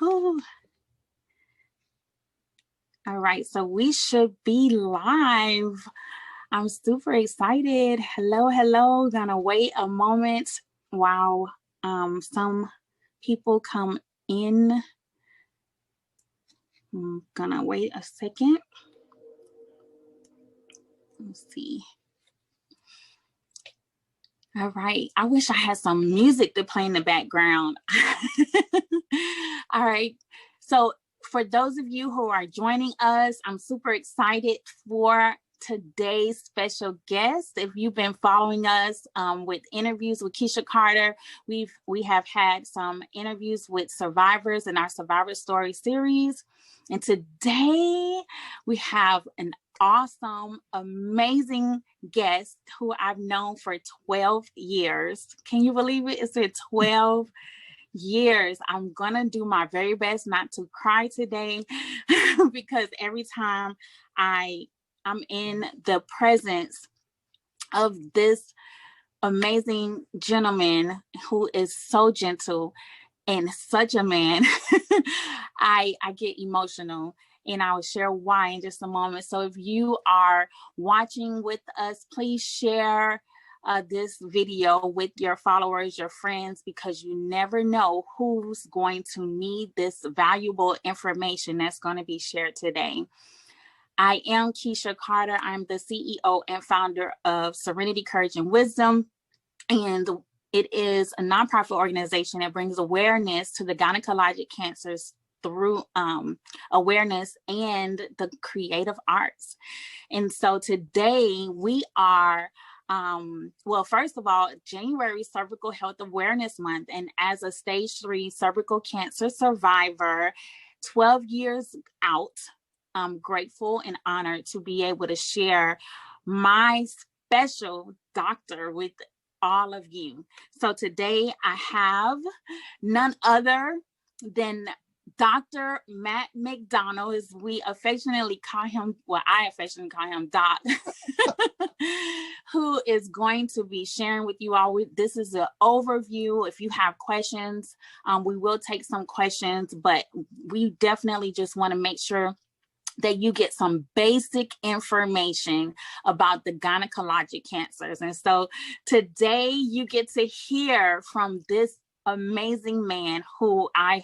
Woohoo. All right, so we should be live. I'm super excited. Hello, hello. Gonna wait a moment while some people come in. I'm gonna wait a second. Let's see. All right. I wish I had some music to play in the background. All right. So for those of you who are joining us, I'm super excited for today's special guest. If you've been following us with interviews with Keesha Carter, we have had some interviews with survivors in our Survivor Story series. And today we have an awesome, amazing guest who I've known for 12 years. Can you believe it? It's been 12 years. I'm gonna do my very best not to cry today because every time I'm in the presence of this amazing gentleman who is so gentle and such a man, I get emotional. And I will share why in just a moment. So if you are watching with us, please share this video with your followers, your friends, because you never know who's going to need this valuable information that's going to be shared today. I am Keesha Carter. I'm the CEO and founder of Serenity, Courage, and Wisdom. And it is a nonprofit organization that brings awareness to the gynecologic cancers through awareness and the creative arts. And so today we are, well, first of all, January Cervical Health Awareness Month. And as a stage 3 cervical cancer survivor, 12 years out, I'm grateful and honored to be able to share my special doctor with all of you. So today I have none other than Dr. Matt McDonald, as we affectionately call him, well, I affectionately call him Doc, who is going to be sharing with you all. This is an overview. If you have questions, we will take some questions, but we definitely just want to make sure that you get some basic information about the gynecologic cancers. And so today you get to hear from this amazing man who I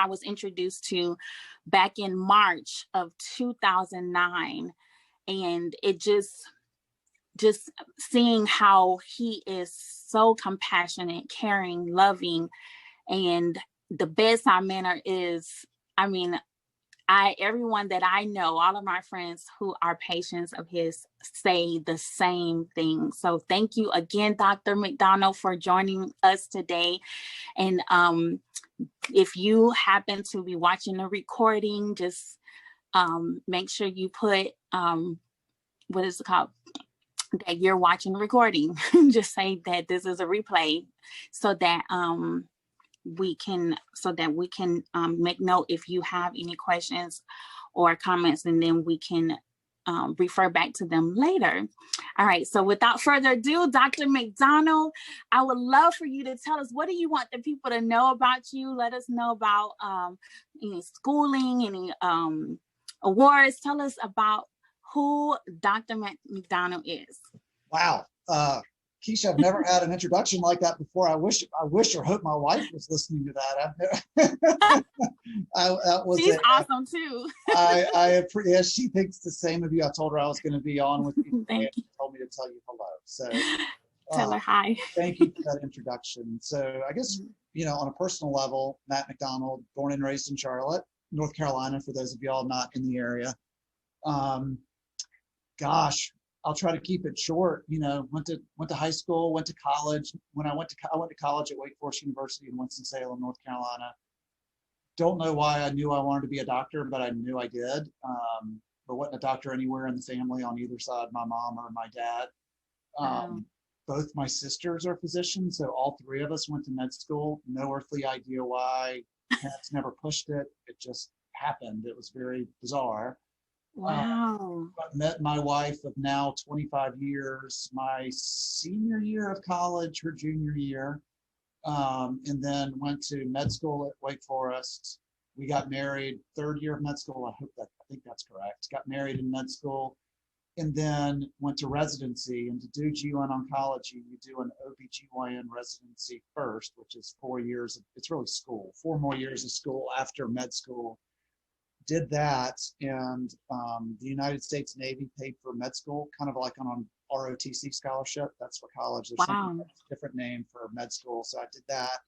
was introduced to back in March of 2009. And it just seeing how he is so compassionate, caring, loving, and the bedside manner is, I mean, everyone that I know, all of my friends who are patients of his say the same thing. So thank you again, Dr. McDonald, for joining us today. And if you happen to be watching the recording, just make sure you put, what is it called? That you're watching the recording. Just say that this is a replay so that we can make note if you have any questions or comments, and then we can refer back to them later. All right, so without further ado, Dr. McDonald, I would love for you to tell us, what do you want the people to know about you? Let us know about any schooling, any awards. Tell us about who Dr. McDonald is. Wow. Keesha, I've never had an introduction like that before. I wish or hope my wife was listening to that. She's awesome too. Yeah, she thinks the same of you. I told her I was going to be on with you. Thank you. She told me to tell you hello. So tell her hi. Thank you for that introduction. So I guess, on a personal level, Matt McDonald, born and raised in Charlotte, North Carolina, for those of y'all not in the area. Gosh, I'll try to keep it short. Went to high school, went to college. When I went to college at Wake Forest University in Winston-Salem, North Carolina. Don't know why I knew I wanted to be a doctor, but I knew I did. But wasn't a doctor anywhere in the family on either side, my mom or my dad. Both my sisters are physicians, so all three of us went to med school. No earthly idea why. Parents never pushed it. It just happened. It was very bizarre. Wow. I met my wife of now 25 years, my senior year of college, her junior year, and then went to med school at Wake Forest, we got married, third year of med school. I think that's correct. Got married in med school, and then went to residency. And to do GYN oncology, you do an OBGYN residency first, which is 4 years. It's really school, 4 more years of school after med school. Did that, and the United States Navy paid for med school, kind of like on an ROTC scholarship. That's for college. There's Wow. a different name for med school. So I did that.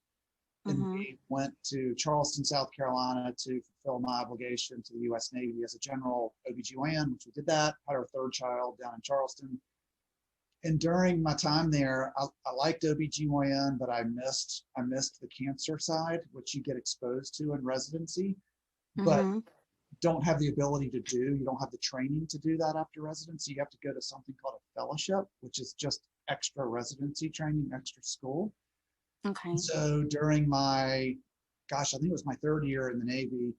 And Mm-hmm. we went to Charleston, South Carolina to fulfill my obligation to the U.S. Navy as a general OBGYN, which we did that. Had our third child down in Charleston. And during my time there, I liked OBGYN, but I missed the cancer side, which you get exposed to in residency, but Mm-hmm. don't have the ability to do. You don't have the training to do that after residency. You have to go to something called a fellowship, which is just extra residency training, extra school. Okay. And so during my, I think it was my third year in the Navy,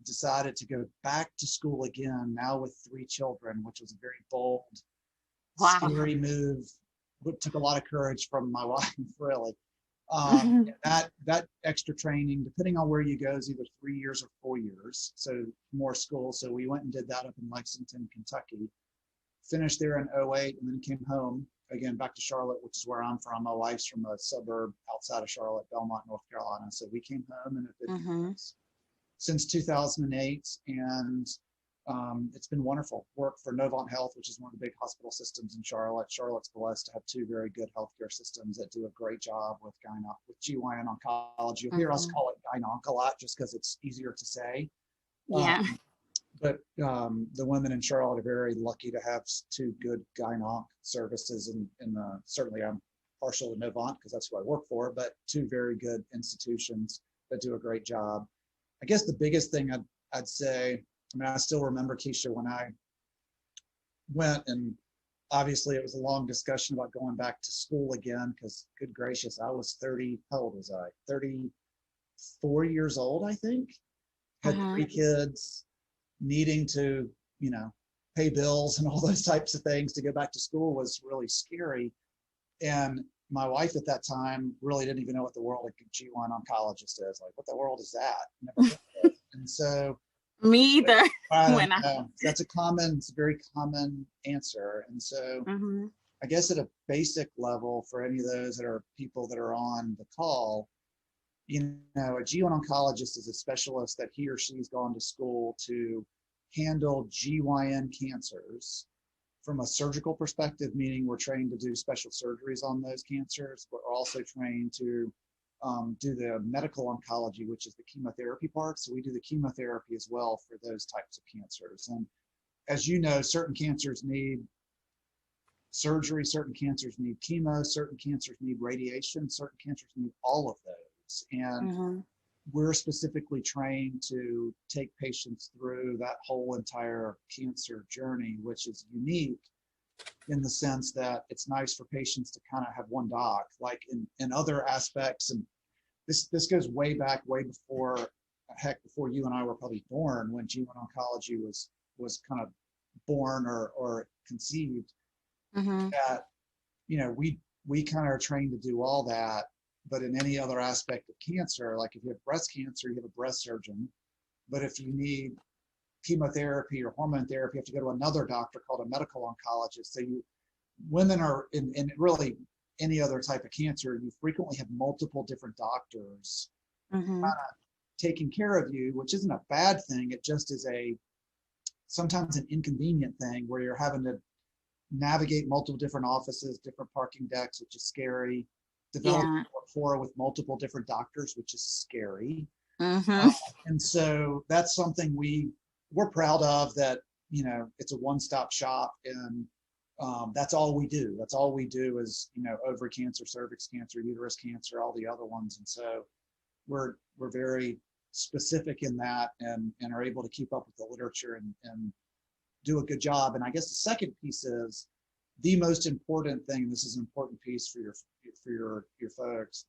decided to go back to school again, now with 3 children, which was a very bold, Wow. scary move. It took a lot of courage from my wife, really. Mm-hmm. That extra training, depending on where you go, is either 3 years or 4 years, so more school. So we went and did that up in Lexington, Kentucky. Finished there in 2008, and then came home again back to Charlotte, which is where I'm from. My wife's from a suburb outside of Charlotte, Belmont, North Carolina. So we came home and have been Mm-hmm. since 2008, and it's been wonderful. Worked for Novant Health, which is one of the big hospital systems in Charlotte. Charlotte's blessed to have 2 very good healthcare systems that do a great job with GYN oncology. You'll hear us call it gynonc a lot just because it's easier to say. Yeah. But the women in Charlotte are very lucky to have 2 good gynonc services, and certainly I'm partial to Novant because that's who I work for, but 2 very good institutions that do a great job. I guess the biggest thing I'd say, I mean, I still remember, Keesha, when I went, and obviously it was a long discussion about going back to school again, because good gracious, I was 30, how old was I? 34 years old, I think. Had 3 kids, needing to, pay bills and all those types of things. To go back to school was really scary. And my wife at that time really didn't even know what the world of GYN oncologist is. Like, what the world is that? Never heard of it. And so Me either. When that's it's a very common answer. And so Mm-hmm. I guess at a basic level, for any of those that are people that are on the call, a GYN oncologist is a specialist that he or she's gone to school to handle GYN cancers from a surgical perspective, meaning we're trained to do special surgeries on those cancers, but we're also trained to do the medical oncology, which is the chemotherapy part. So we do the chemotherapy as well for those types of cancers. And as you know, certain cancers need surgery, certain cancers need chemo, certain cancers need radiation, certain cancers need all of those. And we're specifically trained to take patients through that whole entire cancer journey, which is unique in the sense that it's nice for patients to kind of have one doc, like in other aspects. And this goes way back, way before you and I were probably born, when GYN oncology was kind of born or conceived. That, we kind of are trained to do all that. But in any other aspect of cancer, like if you have breast cancer, you have a breast surgeon. But if you need chemotherapy or hormone therapy, you have to go to another doctor called a medical oncologist. So women are in really any other type of cancer, you frequently have multiple different doctors kind of taking care of you, which isn't a bad thing. It just is sometimes an inconvenient thing where you're having to navigate multiple different offices, different parking decks, which is scary. Develop rapport with multiple different doctors, which is scary. And so that's something we're proud of, that, it's a one-stop shop, and that's all we do. That's all we do is, ovary cancer, cervix cancer, uterus cancer, all the other ones. And so we're very specific in that, and are able to keep up with the literature and do a good job. And I guess the second piece is the most important thing. This is an important piece for your folks.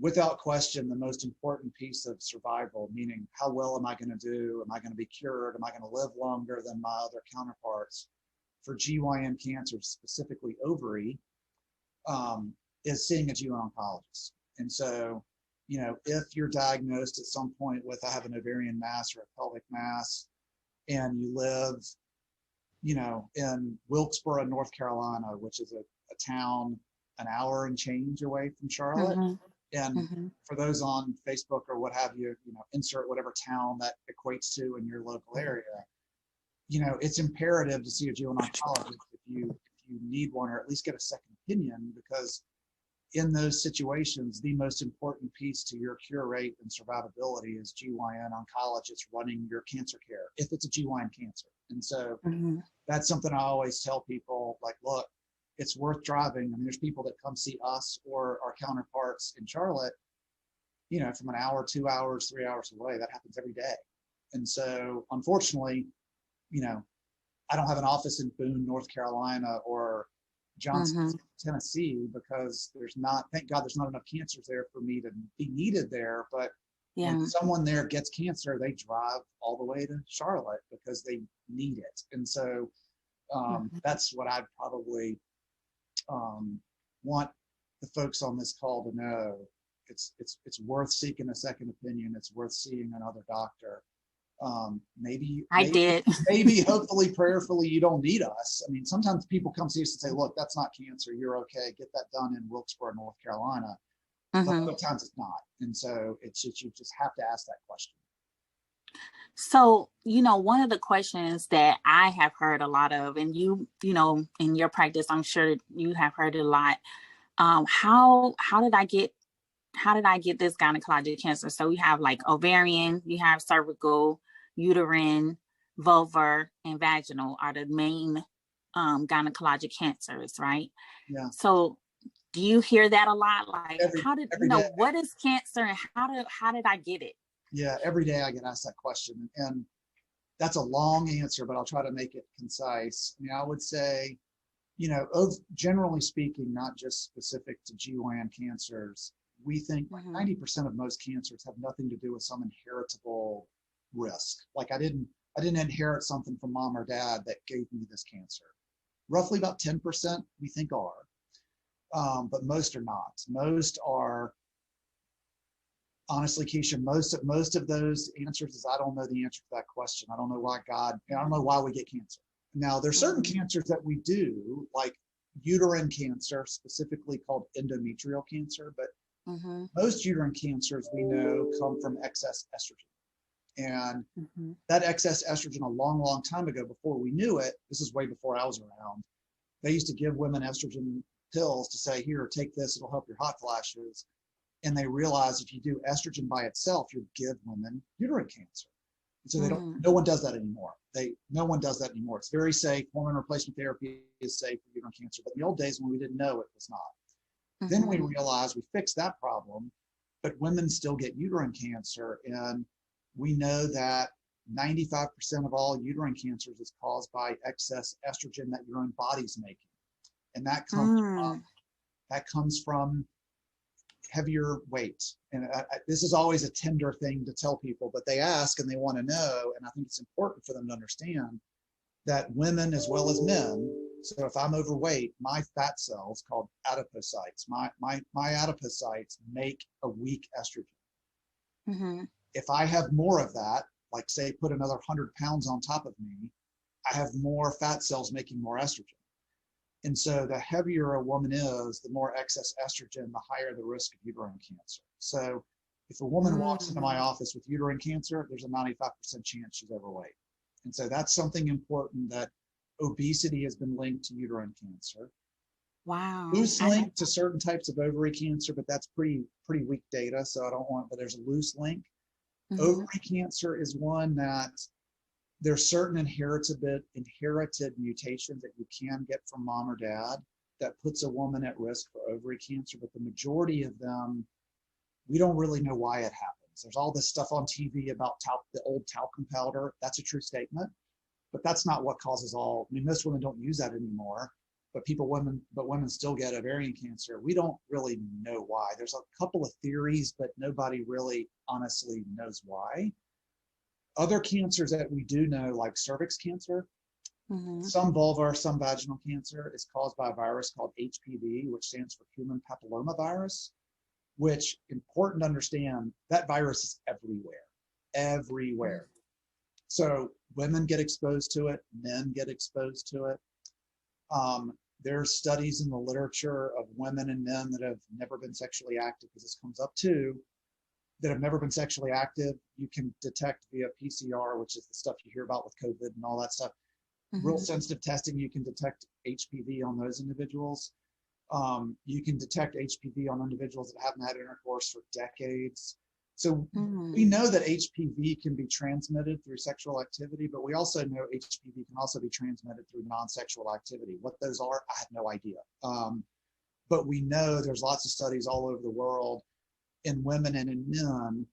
Without question, the most important piece of survival, meaning how well am I going to do? Am I going to be cured? Am I going to live longer than my other counterparts? For GYN cancer, specifically ovary, is seeing a GYN oncologist. And so you know, if you're diagnosed at some point with, I have an ovarian mass or a pelvic mass, and you live, you know, in Wilkesboro, North Carolina, which is a town an hour and change away from Charlotte. Mm-hmm. And Mm-hmm. for those on Facebook or what have you, you know, insert whatever town that equates to in your local area. You know, it's imperative to see a GYN oncologist if you need one, or at least get a second opinion, because in those situations, the most important piece to your cure rate and survivability is GYN oncologists running your cancer care, if it's a GYN cancer. And so Mm-hmm. that's something I always tell people, like, look, it's worth driving. I mean, there's people that come see us or our counterparts in Charlotte, you know, from an hour, 2 hours, 3 hours away. That happens every day. And so unfortunately, you know, I don't have an office in Boone, North Carolina, or Johnson, Mm-hmm. Tennessee, because there's not, thank God there's not enough cancers there for me to be needed there. But Yeah. when someone there gets cancer, they drive all the way to Charlotte because they need it. And so Mm-hmm. that's what I'd probably want the folks on this call to know. It's worth seeking a second opinion. It's worth seeing another doctor. Maybe did. maybe hopefully prayerfully you don't need us. I mean, sometimes people come see us and say, look, that's not cancer, you're okay, get that done in Wilkesboro, North Carolina. But Mm-hmm. other times it's not. And so it's just, you just have to ask that question. So, you know, one of the questions that I have heard a lot of, and you know, in your practice, I'm sure you have heard it a lot. How did I get this gynecologic cancer? So we have like ovarian, you have cervical, uterine, vulvar, and vaginal are the main gynecologic cancers, right? Yeah. So do you hear that a lot? Like, how did, you know, day. what is cancer and how did I get it? Yeah, every day I get asked that question, and that's a long answer, but I'll try to make it concise. I mean, I would say, you know, generally speaking, not just specific to GYN cancers, we think like 90% of most cancers have nothing to do with some inheritable risk. Like I didn't inherit something from mom or dad that gave me this cancer. Roughly about 10% we think are, but most are not. Most are, honestly, Keesha, most of those answers is I don't know the answer to that question. I don't know why I don't know why we get cancer. Now, there's certain cancers that we do, like uterine cancer, specifically called endometrial cancer, but most uterine cancers we know come from excess estrogen. And that excess estrogen a long, long time ago, before we knew it, this is way before I was around, they used to give women estrogen pills to say, here, take this, it'll help your hot flashes. And they realized if you do estrogen by itself, you give women uterine cancer. And so no one does that anymore. No one does that anymore. It's very safe. Hormone replacement therapy is safe for uterine cancer. But in the old days when we didn't know, it was not. Then we realized we fixed that problem, but women still get uterine cancer. And we know that 95% of all uterine cancers is caused by excess estrogen that your own body's making. And that comes from heavier weight. And this is always a tender thing to tell people, but they ask and they want to know. And I think it's important for them to understand that women as well as men, so if I'm overweight, my fat cells called adipocytes, my adipocytes make a weak estrogen. If I have more of that, like say put another 100 pounds on top of me, I have more fat cells making more estrogen. And so the heavier a woman is, the more excess estrogen, the higher the risk of uterine cancer. So if a woman walks into my office with uterine cancer, there's a 95% chance she's overweight. And so that's something important, that obesity has been linked to uterine cancer. Wow. Loose link to certain types of ovary cancer, but that's pretty weak data. So I don't want, but there's a loose link. Ovary cancer is one that there's certain inherited mutations that you can get from mom or dad that puts a woman at risk for ovary cancer, but the majority of them, we don't really know why it happens. There's all this stuff on TV about the old talcum powder. That's a true statement, but that's not what causes all. I mean, most women don't use that anymore, but women still get ovarian cancer. We don't really know why. There's a couple of theories, but nobody really honestly knows why. Other cancers that we do know, like cervix cancer, some vulvar, some vaginal cancer, is caused by a virus called HPV, which stands for human papillomavirus. which important to understand, that virus is everywhere. So women get exposed to it, men get exposed to it. There's studies in the literature of women and men that have never been sexually active, because this comes up too, that have never been sexually active. You can detect via PCR, which is the stuff you hear about with COVID and all that stuff. Real sensitive testing, you can detect HPV on those individuals. You can detect HPV on individuals that haven't had intercourse for decades. So we know that HPV can be transmitted through sexual activity, but we also know HPV can also be transmitted through non-sexual activity. What those are, I have no idea. But we know there's lots of studies all over the world in women and in men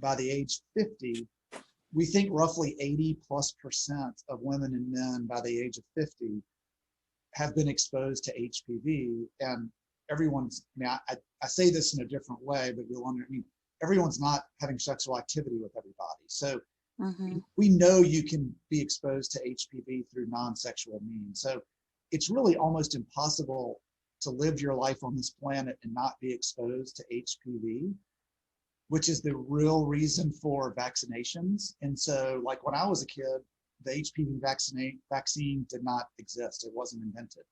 by the age 50. We think roughly 80+% of women and men by the age of 50 have been exposed to HPV. And everyone's, I mean, I say this in a different way, but you'll understand, everyone's not having sexual activity with everybody. So we know you can be exposed to HPV through non-sexual means. So it's really almost impossible to live your life on this planet and not be exposed to HPV, which is the real reason for vaccinations. And so like when I was a kid, the HPV vaccine did not exist. It wasn't invented.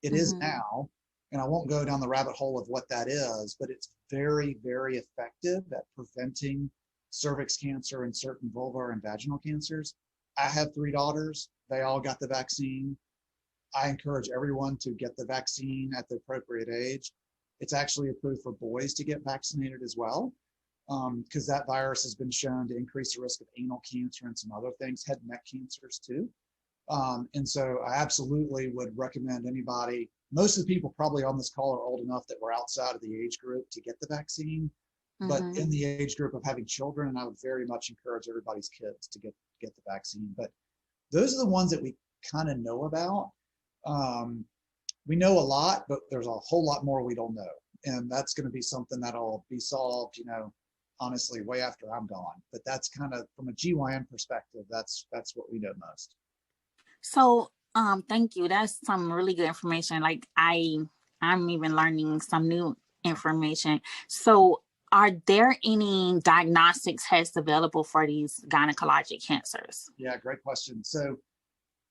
It is now. And I won't go down the rabbit hole of what that is, but it's very, very effective at preventing cervix cancer and certain vulvar and vaginal cancers. I have 3 daughters. They all got the vaccine. I encourage everyone to get the vaccine at the appropriate age. It's actually approved for boys to get vaccinated as well, because that virus has been shown to increase the risk of anal cancer and some other things, head and neck cancers too. And so I absolutely would recommend anybody. Most of the people probably on this call are old enough that we're outside of the age group to get the vaccine, but in the age group of having children, and I would very much encourage everybody's kids to get the vaccine. But those are the ones that we kind of know about. We know a lot, but there's a whole lot more we don't know. And that's going to be something that'll be solved, honestly, way after I'm gone. But that's kind of, from a GYN perspective, that's what we know most. So thank you. That's some really good information. Like I'm even learning some new information. So are there any diagnostic tests available for these gynecologic cancers? Yeah, great question. So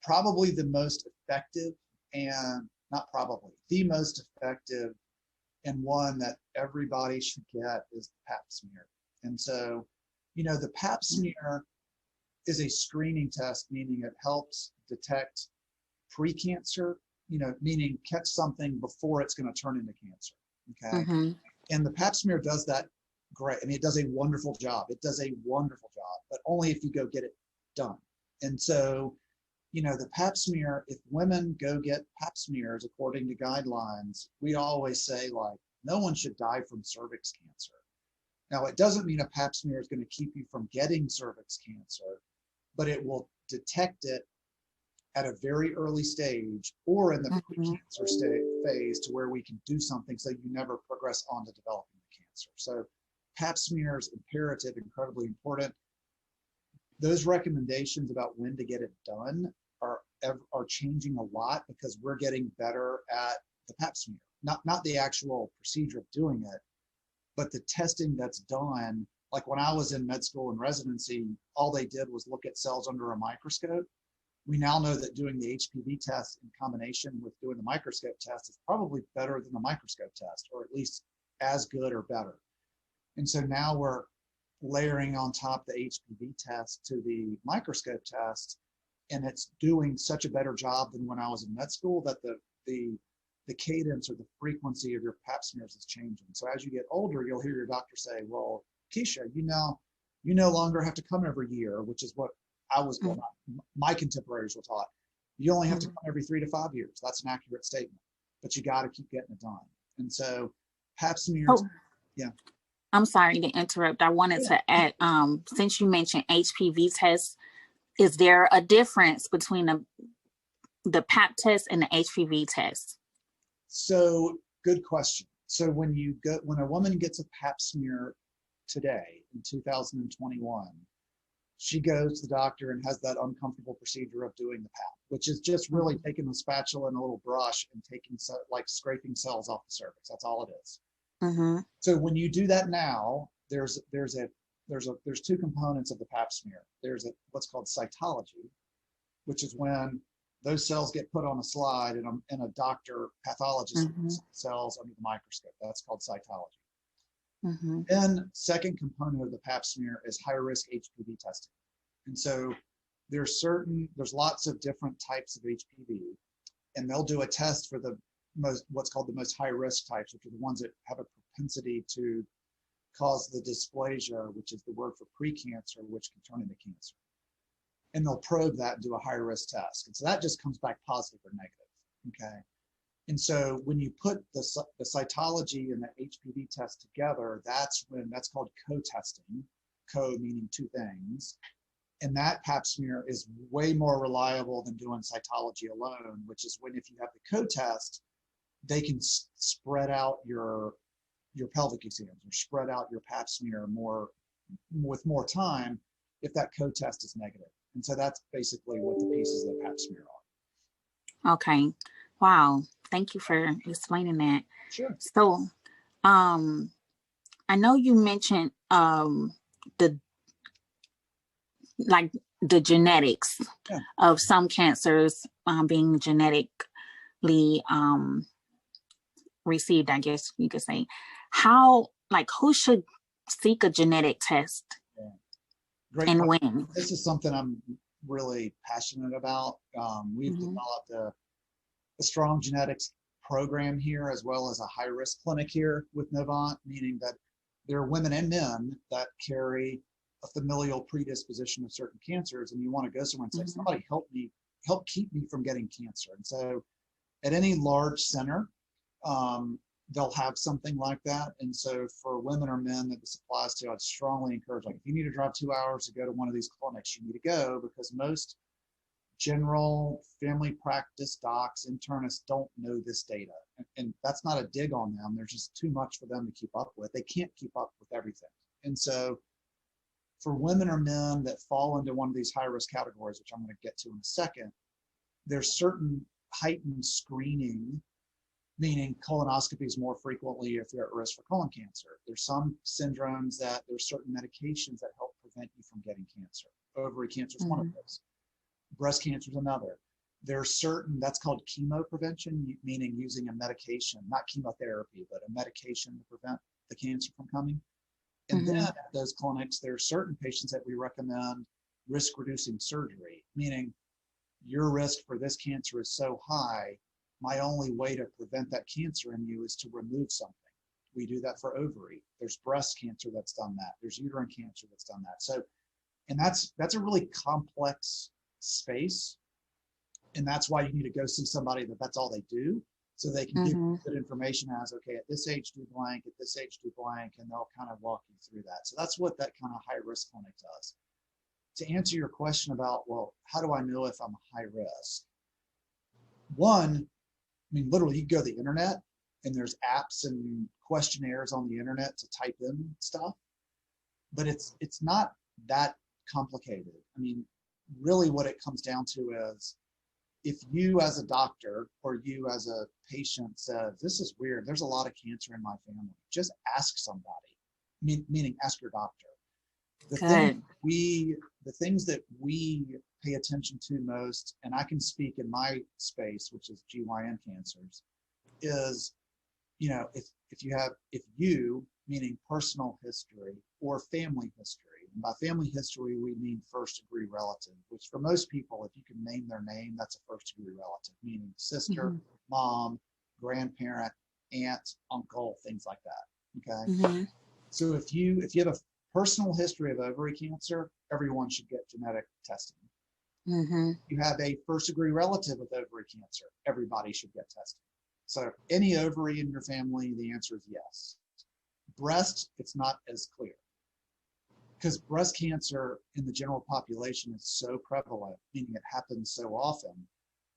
probably the most effective, and not probably, the most effective and one that everybody should get is the Pap smear. And so, the Pap smear is a screening test, meaning it helps detect precancer, meaning catch something before it's going to turn into cancer. Okay. And the Pap smear does that great. I mean, it does a wonderful job. But only if you go get it done. And so, the Pap smear, if women go get Pap smears according to guidelines, we always say, like, no one should die from cervix cancer. Now, it doesn't mean a Pap smear is going to keep you from getting cervix cancer, but it will detect it at a very early stage or in the precancer phase to where we can do something so you never progress on to developing the cancer. So Pap smear is imperative, incredibly important. Those recommendations about when to get it done are changing a lot because we're getting better at the Pap smear, not the actual procedure of doing it, but the testing that's done. Like when I was in med school and residency, all they did was look at cells under a microscope. We now know that doing the HPV test in combination with doing the microscope test is probably better than the microscope test, or at least as good or better. And so now we're layering on top the HPV test to the microscope test, and it's doing such a better job than when I was in med school that the cadence or the frequency of your Pap smears is changing. So as you get older, you'll hear your doctor say, well, Keesha, you no longer have to come every year, which is what I was, my contemporaries were taught. You only have to come every 3 to 5 years. That's an accurate statement, but you got to keep getting it done. And so Pap smears, yeah. I'm sorry to interrupt. I wanted to add, since you mentioned HPV tests, is there a difference between the Pap test and the HPV test? So good question. So when a woman gets a Pap smear today in 2021, she goes to the doctor and has that uncomfortable procedure of doing the Pap, which is just really taking a spatula and a little brush and scraping cells off the cervix. That's all it is. Mm-hmm. So when you do that now, there's two components of the pap smear. There's what's called cytology, which is when those cells get put on a slide and a doctor pathologist Mm-hmm. cells under the microscope. That's called cytology. Mm-hmm. Then second component of the pap smear is high risk HPV testing. And so there's lots of different types of HPV, and they'll do a test for what's called the most high risk types, which are the ones that have a propensity to cause the dysplasia, which is the word for precancer, which can turn into cancer. And they'll probe that and do a high risk test. And so that just comes back positive or negative, okay? And so when you put the cytology and the HPV test together, that's called co-testing, co meaning two things. And that pap smear is way more reliable than doing cytology alone, which is when if you have the co-test, they can spread out your pelvic exams or spread out your pap smear with more time if that co-test is negative. And so that's basically what the pieces of the pap smear are. Okay. Wow. Thank you for explaining that. Sure. So, I know you mentioned the genetics of some cancers being genetically received, I guess you could say. Who should seek a genetic test? Yeah. Great and question. when? This is something I'm really passionate about. We've developed a strong genetics program here, as well as a high risk clinic here with Novant, meaning that there are women and men that carry a familial predisposition of certain cancers, and you want to go somewhere and say, somebody help keep me from getting cancer. And so at any large center, they'll have something like that. And so for women or men that this applies to, I'd strongly encourage, if you need to drive 2 hours to go to one of these clinics, you need to go, because most general family practice docs, internists don't know this data. And that's not a dig on them. There's just too much for them to keep up with. They can't keep up with everything. And so for women or men that fall into one of these high risk categories, which I'm going to get to in a second, there's certain heightened screening, meaning colonoscopies more frequently if you're at risk for colon cancer. There's some syndromes that there's certain medications that help prevent you from getting cancer. Ovary cancer is one of those. Breast cancer is another. There's certain, that's called chemo prevention, meaning using a medication, not chemotherapy, but a medication to prevent the cancer from coming. And then at those clinics, there are certain patients that we recommend risk-reducing surgery, meaning your risk for this cancer is so high, my only way to prevent that cancer in you is to remove something. We do that for ovary. There's breast cancer that's done that. There's uterine cancer that's done that. So, and that's a really complex space. And that's why you need to go see somebody that's all they do, so they can give you good information as, okay, at this age do blank, at this age do blank, and they'll kind of walk you through that. So that's what that kind of high risk clinic does. To answer your question about, well, how do I know if I'm high risk? One, I mean, literally, you go to the internet and there's apps and questionnaires on the internet to type in stuff, but it's not that complicated. I mean, really what it comes down to is, if you as a doctor or you as a patient says, this is weird, there's a lot of cancer in my family, just ask somebody, meaning ask your doctor. The things that we pay attention to most, and I can speak in my space, which is GYN cancers, is, if you, meaning personal history or family history. And by family history, we mean first degree relative, which for most people, if you can name their name, that's a first degree relative, meaning sister, mom, grandparent, aunt, uncle, things like that. Okay. So if you have a personal history of ovary cancer, everyone should get genetic testing. You have a first degree relative with ovary cancer, everybody should get tested. So any ovary in your family, the answer is yes. Breast, it's not as clear, because breast cancer in the general population is so prevalent, meaning it happens so often.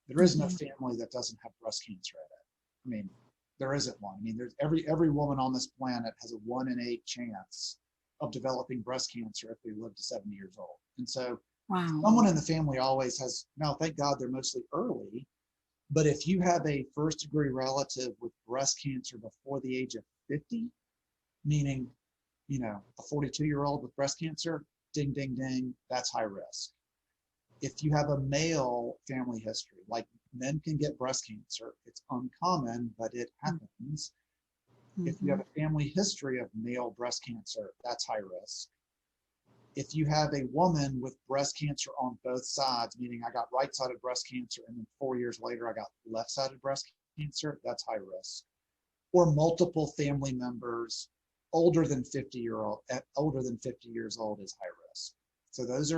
There is no family that doesn't have breast cancer in it. I mean, there isn't one. I mean, there's every woman on this planet has a 1 in 8 chance of developing breast cancer if they live to 70 years old. And so someone in the family always has, now thank God they're mostly early, but if you have a first degree relative with breast cancer before the age of 50, meaning, a 42-year-old with breast cancer, ding, ding, ding, that's high risk. If you have a male family history, like men can get breast cancer, it's uncommon, but it happens. If you have a family history of male breast cancer, that's high risk. If you have a woman with breast cancer on both sides, meaning I got right-sided breast cancer and then 4 years later I got left-sided breast cancer, that's high risk. Or multiple family members older than 50 years old is high risk. So those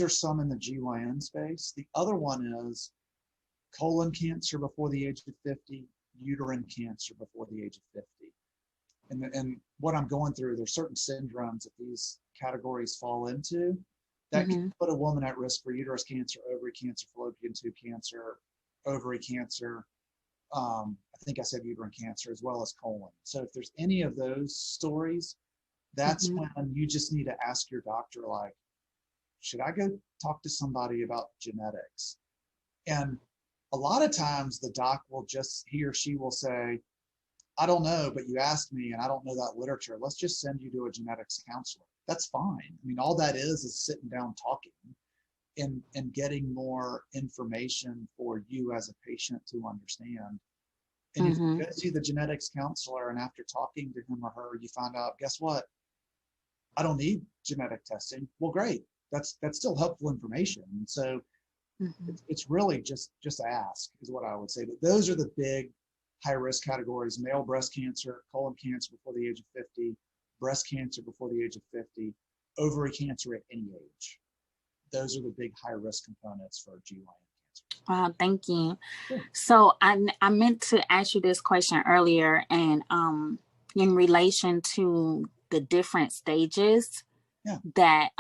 are some in the GYN space. The other one is colon cancer before the age of 50, uterine cancer before the age of 50. And what I'm going through, there's certain syndromes that these categories fall into that can put a woman at risk for uterus cancer, ovary cancer, fallopian tube cancer, ovary cancer. I think I said uterine cancer as well as colon. So if there's any of those stories, that's when you just need to ask your doctor, like, should I go talk to somebody about genetics? And a lot of times the doc will he or she will say, I don't know, but you asked me and I don't know that literature. Let's just send you to a genetics counselor. That's fine. I mean, all that is sitting down talking and getting more information for you as a patient to understand. And if you go see the genetics counselor and after talking to him or her, you find out, guess what? I don't need genetic testing. Well, great. That's still helpful information. And so it's really just ask is what I would say. But those are the big high risk categories: male breast cancer, colon cancer before the age of 50, breast cancer before the age of 50, ovary cancer at any age. Those are the big high risk components for GYN cancer. Wow, thank you. Sure. So I meant to ask you this question earlier, and in relation to the different stages that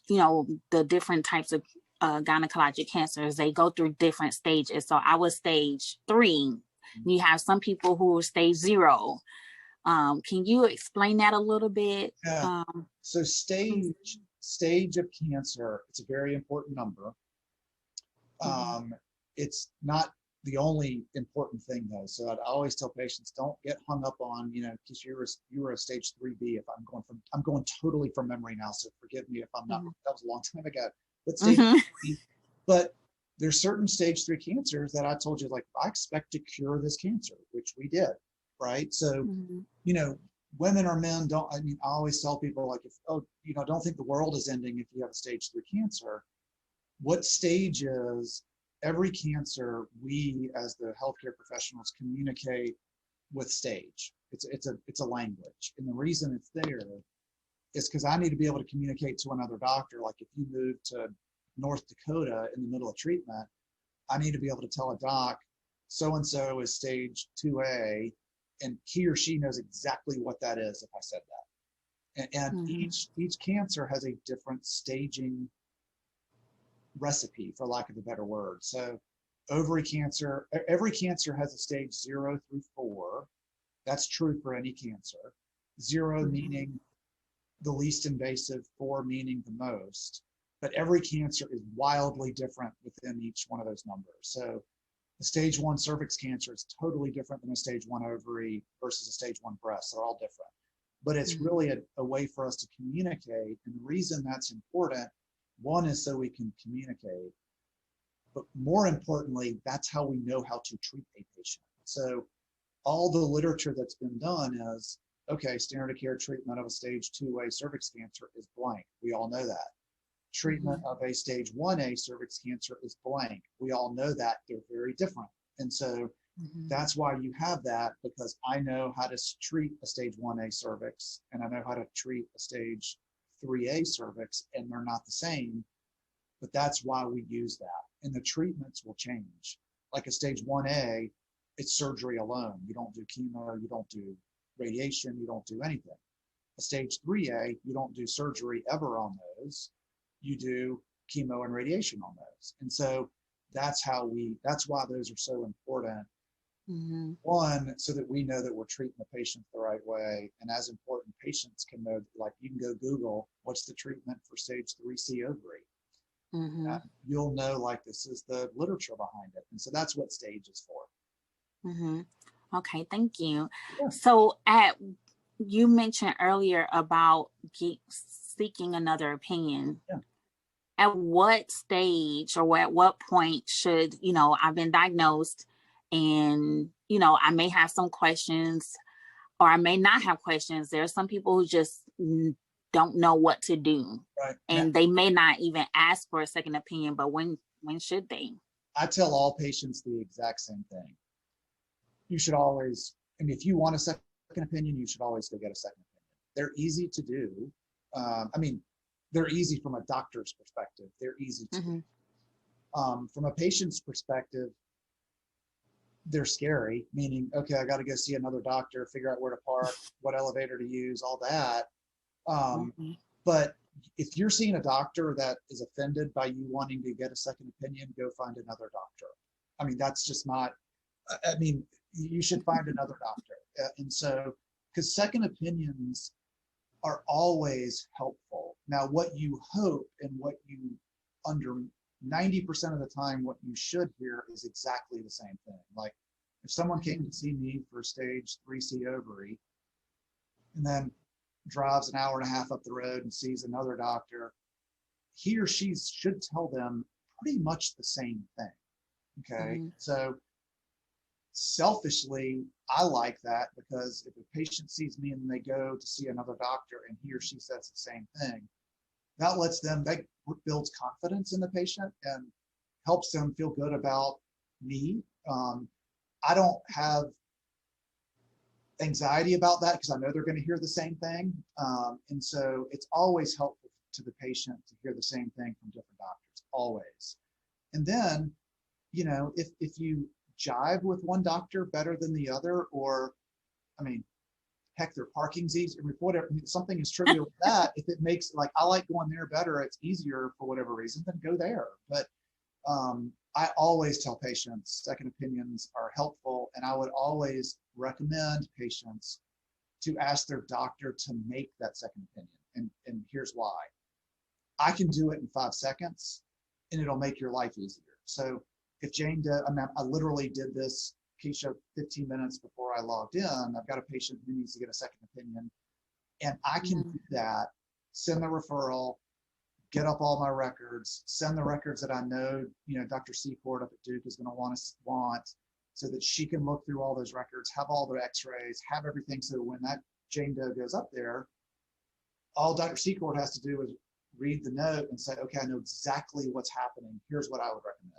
the different types of gynecologic cancers, they go through different stages. So I was stage 3. You have some people who are stage 0. Can you explain that a little bit? Yeah. So stage of cancer, it's a very important number. It's not the only important thing though. So I'd always tell patients, don't get hung up on, because you were a stage 3B. If I'm going totally from memory now, so forgive me if I'm not. That was a long time ago. But stage 3B, but there's certain stage 3 cancers that I told you, like, I expect to cure this cancer, which we did, right? So, women or men I always tell people, like, don't think the world is ending if you have a stage 3 cancer. What stage is every cancer, we as the healthcare professionals communicate with stage. It's a language. And the reason it's there is because I need to be able to communicate to another doctor. Like if you move to North Dakota in the middle of treatment, I need to be able to tell a doc, so-and-so is stage 2A, and he or she knows exactly what that is if I said that. And each cancer has a different staging recipe, for lack of a better word. So ovary cancer, every cancer has a stage 0 through 4. That's true for any cancer. 0 meaning the least invasive, 4 meaning the most. But every cancer is wildly different within each one of those numbers. So a stage 1 cervix cancer is totally different than a stage 1 ovary versus a stage 1 breast. They're all different. But it's really a way for us to communicate. And the reason that's important, one is so we can communicate, but more importantly, that's how we know how to treat a patient. So all the literature that's been done is, okay, standard of care treatment of a stage 2A cervix cancer is blank. We all know that. Treatment of a stage 1A cervix cancer is blank. We all know that. They're very different. And so that's why you have that, because I know how to treat a stage 1A cervix and I know how to treat a stage 3A cervix, and they're not the same, but that's why we use that. And the treatments will change. Like a stage 1A, it's surgery alone. You don't do chemo, you don't do radiation, you don't do anything. A stage 3A, you don't do surgery ever on those. You do chemo and radiation on those. And so that's why those are so important. One, so that we know that we're treating the patient the right way. And as important, patients can know, like you can go Google, what's the treatment for stage 3C ovary? You'll know, like, this is the literature behind it. And so that's what stage is for. Okay, thank you. Yeah. So you mentioned earlier about seeking another opinion. Yeah. At what stage or at what point should, I've been diagnosed and, I may have some questions or I may not have questions. There are some people who just don't know what to do. Right. And they may not even ask for a second opinion, but when should they? I tell all patients the exact same thing. You should always, if you want a second opinion, you should always go get a second opinion. They're easy to do. They're easy from a doctor's perspective. They're easy to do. From a patient's perspective, they're scary, meaning, okay, I got to go see another doctor, figure out where to park, what elevator to use, all that. But if you're seeing a doctor that is offended by you wanting to get a second opinion, go find another doctor. That's just not, you should find another doctor. And so, because second opinions are always helpful. Now, what you hope and what you, under 90% of the time, what you should hear is exactly the same thing. Like if someone came to see me for stage 3C ovary and then drives an hour and a half up the road and sees another doctor, he or she should tell them pretty much the same thing. Okay. So selfishly, I like that, because if a patient sees me and they go to see another doctor and he or she says the same thing, that builds confidence in the patient and helps them feel good about me. I don't have anxiety about that because I know they're going to hear the same thing. And so it's always helpful to the patient to hear the same thing from different doctors, always. And then, if you jive with one doctor better than the other, or, heck, their parking's easy, whatever, something as trivial as that, if it makes, like, I like going there better, it's easier for whatever reason, then go there. But I always tell patients second opinions are helpful, and I would always recommend patients to ask their doctor to make that second opinion. And here's why. I can do it in 5 seconds, and it'll make your life easier. So if Jane did, I literally did this, Keesha, 15 minutes before I logged in. I've got a patient who needs to get a second opinion, and I can do that, send the referral, get up all my records, send the records that I know, Dr. Secord up at Duke is going to want, so that she can look through all those records, have all the x-rays, have everything, so when that Jane Doe goes up there, all Dr. Secord has to do is read the note and say, okay, I know exactly what's happening. Here's what I would recommend.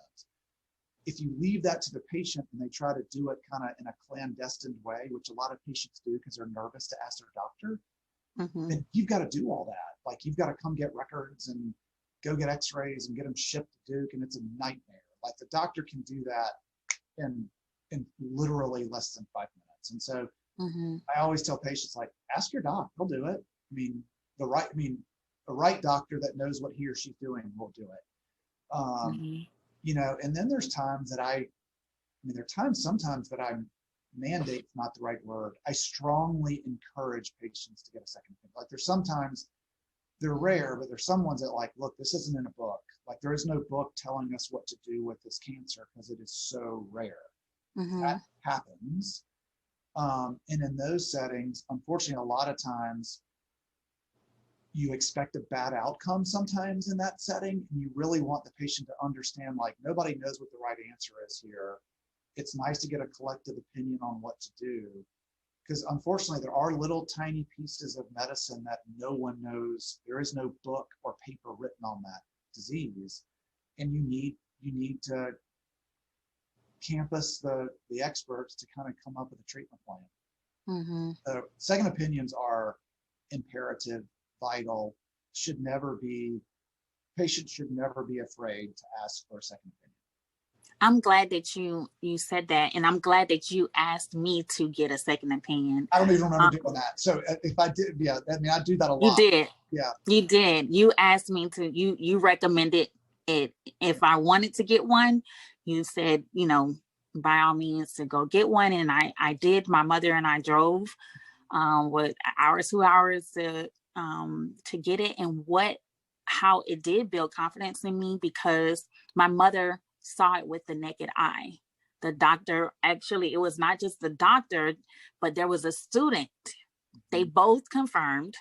If you leave that to the patient and they try to do it kind of in a clandestine way, which a lot of patients do because they're nervous to ask their doctor, then you've got to do all that. Like, you've got to come get records and go get x-rays and get them shipped to Duke, and it's a nightmare. Like, the doctor can do that in literally less than 5 minutes. And so I always tell patients, like, ask your doc, he'll do it. The right doctor that knows what he or she's doing will do it. And then there's times that sometimes that I mandate is not the right word. I strongly encourage patients to get a second opinion. Like, there's sometimes, they're rare, but there's some ones that, like, look, this isn't in a book. Like, there is no book telling us what to do with this cancer because it is so rare. That happens. And in those settings, unfortunately, a lot of times you expect a bad outcome sometimes in that setting, and you really want the patient to understand, like, nobody knows what the right answer is here. It's nice to get a collective opinion on what to do, because unfortunately there are little tiny pieces of medicine that no one knows. There is no book or paper written on that disease, and you need to canvass the experts to kind of come up with a treatment plan. So second opinions are imperative, vital, patients should never be afraid to ask for a second opinion. I'm glad that you said that, and I'm glad that you asked me to get a second opinion. I don't even remember doing that. So if I did, I do that a lot. You did. Yeah. You did. You asked me to, you recommended it. If I wanted to get one, you said, by all means to go get one. And I did. My mother and I drove with 2 hours to get it, and how it did build confidence in me, because my mother saw it with the naked eye. The doctor, actually, it was not just the doctor, but there was a student. They both confirmed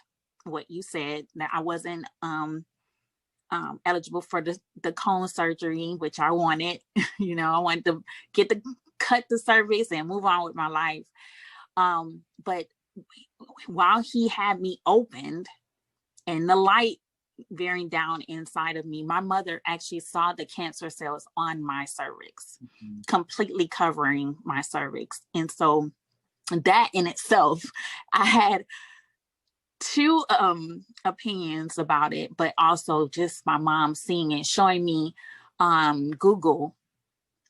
what you said, that I wasn't eligible for the cone surgery, which I wanted. You know, I wanted to cut the cervix and move on with my life. But while he had me opened and the light bearing down inside of me, my mother actually saw the cancer cells on my cervix, completely covering my cervix. And so that in itself, I had two opinions about it, but also just my mom seeing it, showing me Google,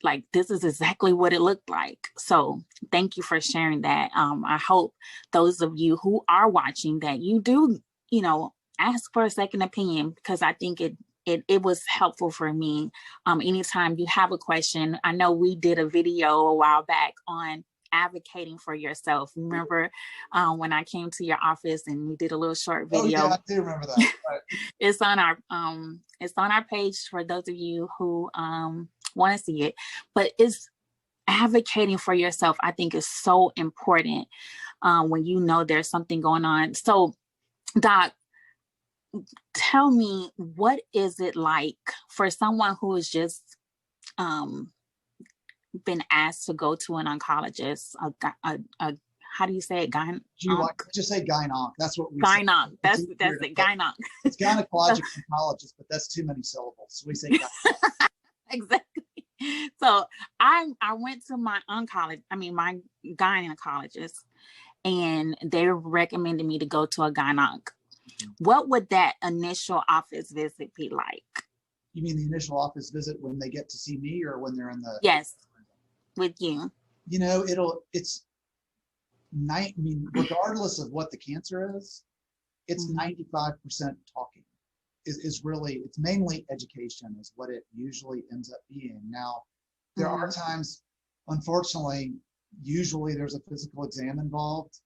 like, this is exactly what it looked like. So thank you for sharing that. I hope those of you who are watching that you do, you know, ask for a second opinion, because I think it was helpful for me. Anytime you have a question, I know we did a video a while back on advocating for yourself. Remember when I came to your office and we did a little short video? Oh yeah, I do remember that. Right. It's on our page for those of you who want to see it. But it's advocating for yourself, I think, is so important when you know there's something going on. So, Doc, tell me, what is it like for someone who is just been asked to go to an oncologist, how do you say it? Just say gynonc. That's what we gynonc. Say. That's it. Gynonc. It's gynecologic oncologist, but that's too many syllables. So we say gynonc. Exactly. So I went to my gynecologist, and they recommended me to go to a gynonc. What would that initial office visit be like? You mean the initial office visit when they get to see me, or when they're in the? Yes, with you. You know, regardless of what the cancer is, it's 95% talking. Is really, it's mainly education is what it usually ends up being. Now, there are times, unfortunately, usually there's a physical exam involved.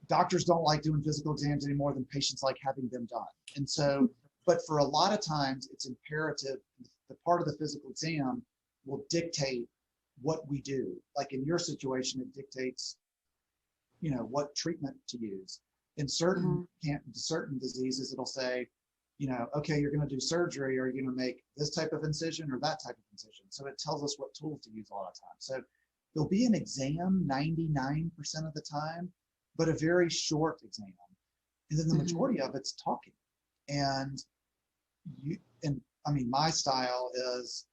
Doctors don't like doing physical exams anymore than patients like having them done. And so, but for a lot of times, it's imperative. The part of the physical exam will dictate what we do. Like in your situation, it dictates, you know, what treatment to use. In certain diseases, it'll say, you know, okay, you're going to do surgery, or you're going to make this type of incision or that type of incision. So it tells us what tools to use a lot of times. So there'll be an exam 99% of the time, but a very short exam. And then the majority of it's talking. And I mean, my style is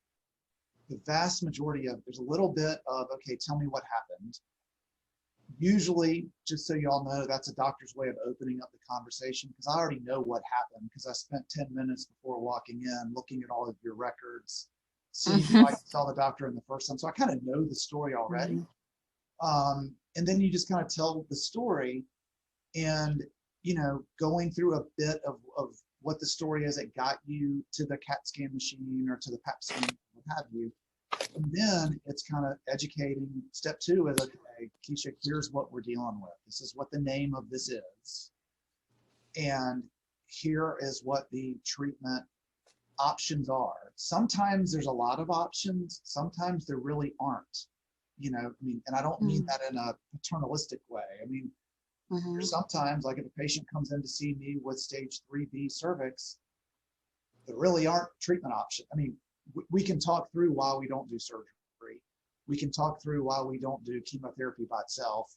the vast majority of, there's a little bit of, okay, tell me what happened. Usually, just so y'all know, that's a doctor's way of opening up the conversation, because I already know what happened, because I spent 10 minutes before walking in looking at all of your records, seeing if I saw the doctor in the first time. So I kind of know the story already. And then you just kind of tell the story, and, you know, going through a bit of what the story is that got you to the CAT scan machine or to the PAP scan, what have you. And then it's kind of educating. Step 2 is, okay, Keesha, here's what we're dealing with. This is what the name of this is. And here is what the treatment options are. Sometimes there's a lot of options. Sometimes there really aren't. You know, I mean, and I don't mean that in a paternalistic way. I mean, sometimes, like if a patient comes in to see me with stage 3B cervix, there really aren't treatment options. I mean, we can talk through why we don't do surgery. We can talk through why we don't do chemotherapy by itself.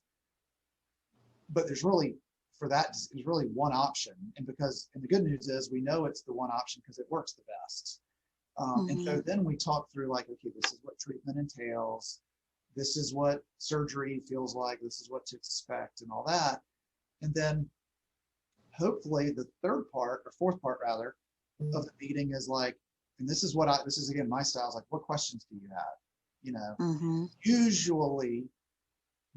But there's really, for that, there's really one option. And the good news is we know it's the one option because it works the best. And so then we talk through, like, okay, this is what treatment entails. This is what surgery feels like. This is what to expect and all that. And then hopefully the third part, or fourth part rather, of the meeting is like, and this is again, my style is like, what questions do you have? You know, usually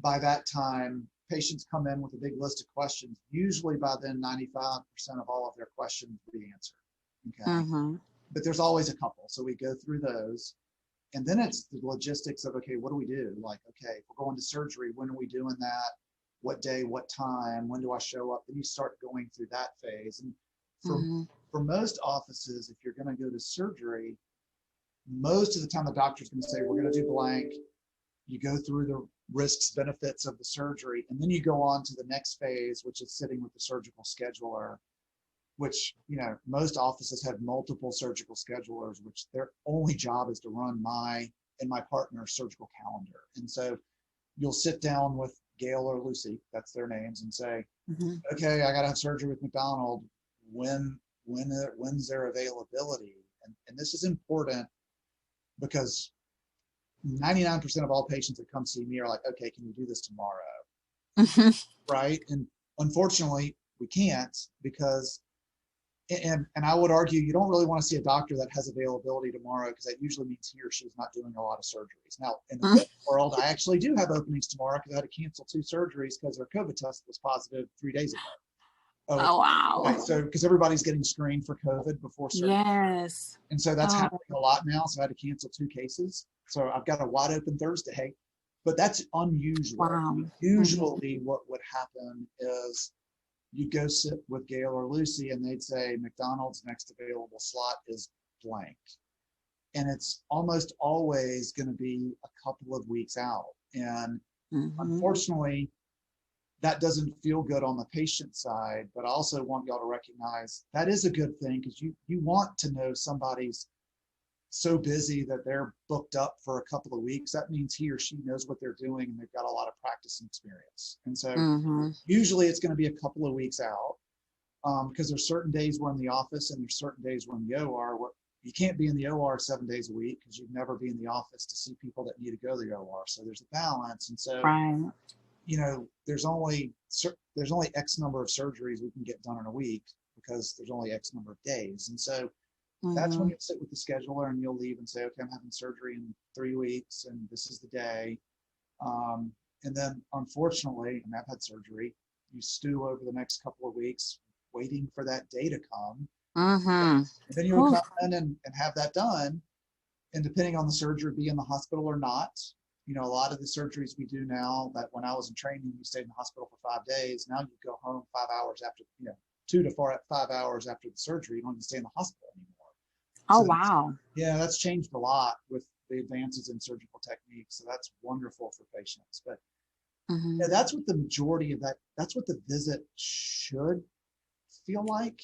by that time, patients come in with a big list of questions. Usually by then, 95% of all of their questions will be answered. Okay. But there's always a couple. So we go through those. And then it's the logistics of, okay, what do we do? Like, okay, if we're going to surgery, when are we doing that? What day, what time? When do I show up? Then you start going through that phase. And for most offices, if you're going to go to surgery, most of the time the doctor's going to say, we're going to do blank. You go through the risks, benefits of the surgery, and then you go on to the next phase, which is sitting with the surgical scheduler, which, you know, most offices have multiple surgical schedulers, which their only job is to run my and my partner's surgical calendar. And so you'll sit down with Gail or Lucy, that's their names, and say, okay, I got to have surgery with McDonald. When's their availability? And this is important because 99% of all patients that come see me are like, okay, can you do this tomorrow? Right? And unfortunately, we can't because, and I would argue you don't really want to see a doctor that has availability tomorrow because that usually means he or she's not doing a lot of surgeries. Now, in the real world, I actually do have openings tomorrow because I had to cancel 2 surgeries because their COVID test was positive 3 days ago. Oh, wow. Okay, so because everybody's getting screened for COVID before surgery. Yes. And so that's happening a lot now. So I had to cancel 2 cases. So I've got a wide open Thursday, but that's unusual. Wow. Usually what would happen is you go sit with Gail or Lucy and they'd say McDonald's next available slot is blank. And it's almost always going to be a couple of weeks out. And unfortunately, that doesn't feel good on the patient side, but I also want y'all to recognize that is a good thing because you want to know somebody's so busy that they're booked up for a couple of weeks. That means he or she knows what they're doing and they've got a lot of practice and experience. And so usually it's going to be a couple of weeks out because there's certain days we're in the office and there's certain days we're in the OR. You can't be in the OR 7 days a week because you'd never be in the office to see people that need to go to the OR. So there's a balance. And so, you know, there's only X number of surgeries we can get done in a week because there's only X number of days. And so that's when you sit with the scheduler and you'll leave and say, okay, I'm having surgery in 3 weeks and this is the day. And then unfortunately, and I've had surgery, you stew over the next couple of weeks waiting for that day to come. And then you would come in and have that done. And depending on the surgery, be in the hospital or not. You know, a lot of the surgeries we do now, that when I was in training, you stayed in the hospital for 5 days. Now you go home 5 hours after, 2 to 5 hours after the surgery. You don't even stay in the hospital anymore. Oh, wow. Yeah, that's changed a lot with the advances in surgical techniques. So that's wonderful for patients. But yeah, that's what the majority of that's what the visit should feel like.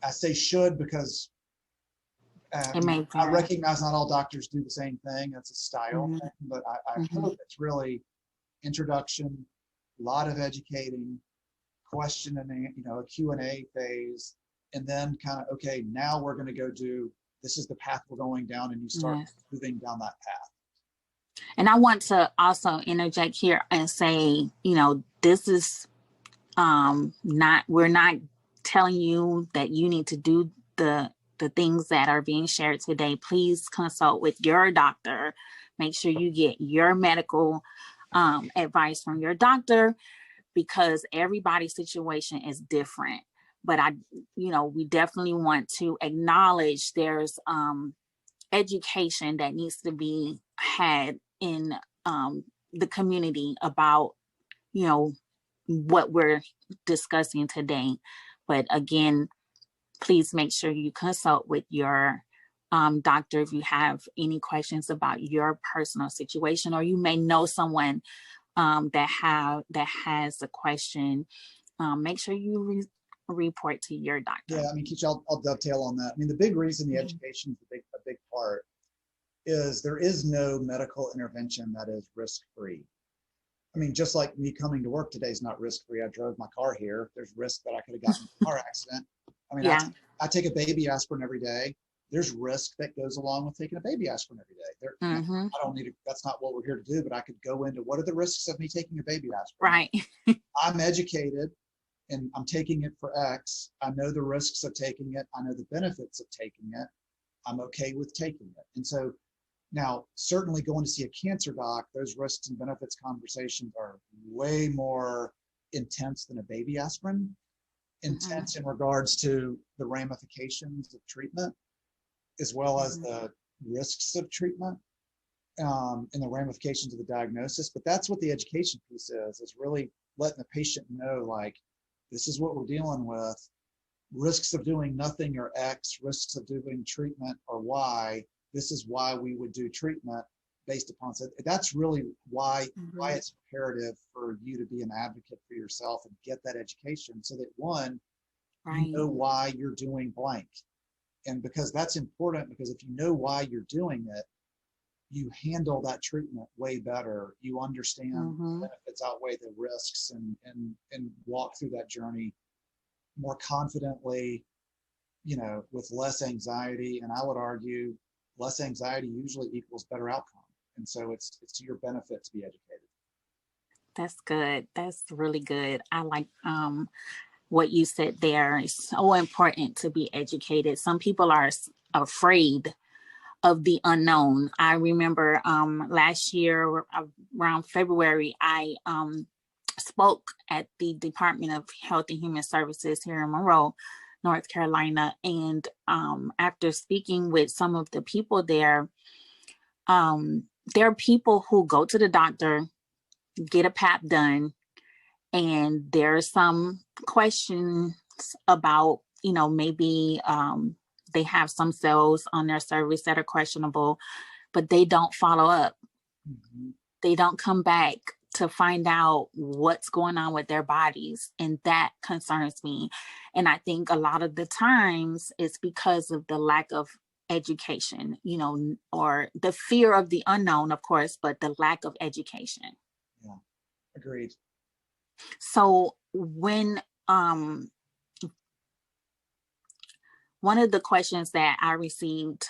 I say should because I recognize not all doctors do the same thing. That's a style thing, but I hope it's really introduction, a lot of educating, question and a Q&A phase, and then kind of, okay, now we're going to go do, this is the path we're going down, and you start moving down that path. And I want to also interject here and say, this is we're not telling you that you need to do the things that are being shared today. Please consult with your doctor. Make sure you get your medical advice from your doctor because everybody's situation is different. But we definitely want to acknowledge there's education that needs to be had in the community about, what we're discussing today. But again, please make sure you consult with your doctor if you have any questions about your personal situation, or you may know someone that has a question. Make sure you report to your doctor. Yeah, Keesha, I'll dovetail on that. The big reason the education is a big part is there is no medical intervention that is risk-free. Just like me coming to work today is not risk-free. I drove my car here. There's risk that I could have gotten in a car accident. I take a baby aspirin every day. There's risk that goes along with taking a baby aspirin every day. I don't need to, that's not what we're here to do, but I could go into what are the risks of me taking a baby aspirin. Right. I'm educated and I'm taking it for X. I know the risks of taking it. I know the benefits of taking it. I'm okay with taking it. And so now, certainly going to see a cancer doc, those risks and benefits conversations are way more intense than a baby aspirin. Intense in regards to the ramifications of treatment, as well as the risks of treatment and the ramifications of the diagnosis. But that's what the education piece is really letting the patient know, like, this is what we're dealing with. risks of doing nothing are X, risks of doing treatment are Y. This is why we would do treatment based upon. So that's really why it's imperative for you to be an advocate for yourself and get that education, so that one, you know why you're doing blank. And because that's important, because if you know why you're doing it, you handle that treatment way better. You understand the benefits outweigh the risks, and walk through that journey more confidently, you know, with less anxiety. And I would argue less anxiety usually equals better outcome. And so it's to your benefit to be educated. That's good. That's really good. I like what you said there. It's so important to be educated. Some people are afraid of the unknown. I remember last year around February, I spoke at the Department of Health and Human Services here in Monroe, North Carolina. And after speaking with some of the people there are people who go to the doctor, get a pap done, and there's some questions about, you know, maybe they have some cells on their cervix that are questionable, but they don't follow up. They don't come back to find out what's going on with their bodies. And that concerns me. And I think a lot of the times it's because of the lack of education, you know, or the fear of the unknown, of course, but the lack of education. Yeah, agreed. So when one of the questions that I received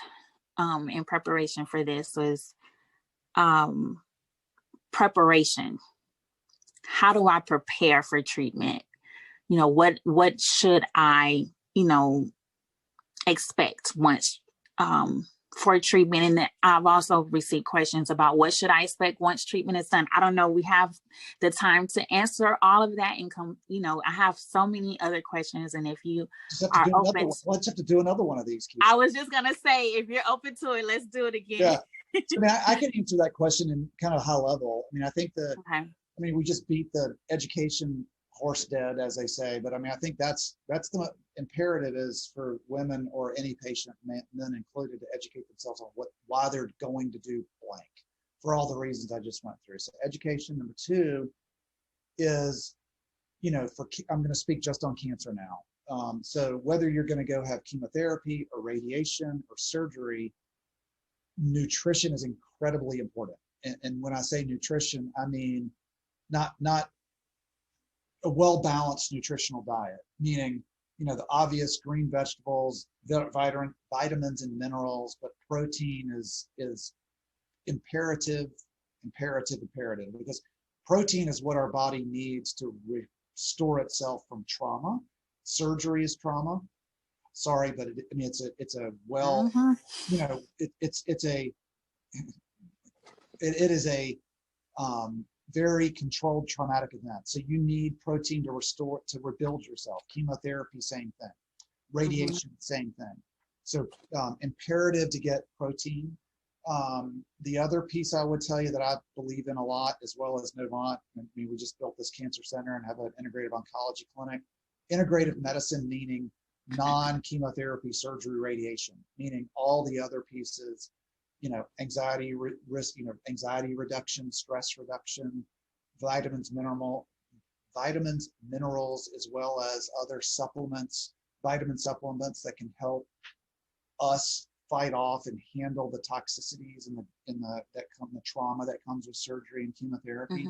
in preparation for this was preparation. How do I prepare for treatment? You know, what should I, you know, expect once for treatment? And I've also received questions about what should I expect once treatment is done. I don't know. We have the time to answer all of that and you know, I have so many other questions. And if you are open, let's have to do another one of these, Keesha. I was just gonna say, if you're open to it, let's do it again. Yeah. I mean, I can answer that question in kind of high level. I mean, I think I mean, we just beat the education horse dead, as they say, but I mean, I think that's the imperative is for women or any patient, men included, to educate themselves on why they're going to do blank, for all the reasons I just went through. So education. Number two is, you know, I'm going to speak just on cancer now. So whether you're going to go have chemotherapy or radiation or surgery, nutrition is incredibly important. And when I say nutrition, I mean not a well-balanced nutritional diet, meaning, you know, the obvious green vegetables, vitamins and minerals, but protein is imperative, because protein is what our body needs to restore itself from trauma. Surgery is trauma. Sorry, but I mean, it's a well, you know, it is a very controlled traumatic event. So you need protein to restore, to rebuild yourself. Chemotherapy, same thing. Radiation, same thing. So imperative to get protein. The other piece I would tell you that I believe in a lot, as well as Novant, I mean, we just built this cancer center and have an integrative oncology clinic. Integrative medicine, meaning non-chemotherapy, surgery, radiation, meaning all the other pieces, you know, anxiety risk, you know, anxiety reduction, stress reduction, vitamins, minerals, as well as other supplements, vitamin supplements that can help us fight off and handle the toxicities and the trauma that comes with surgery and chemotherapy.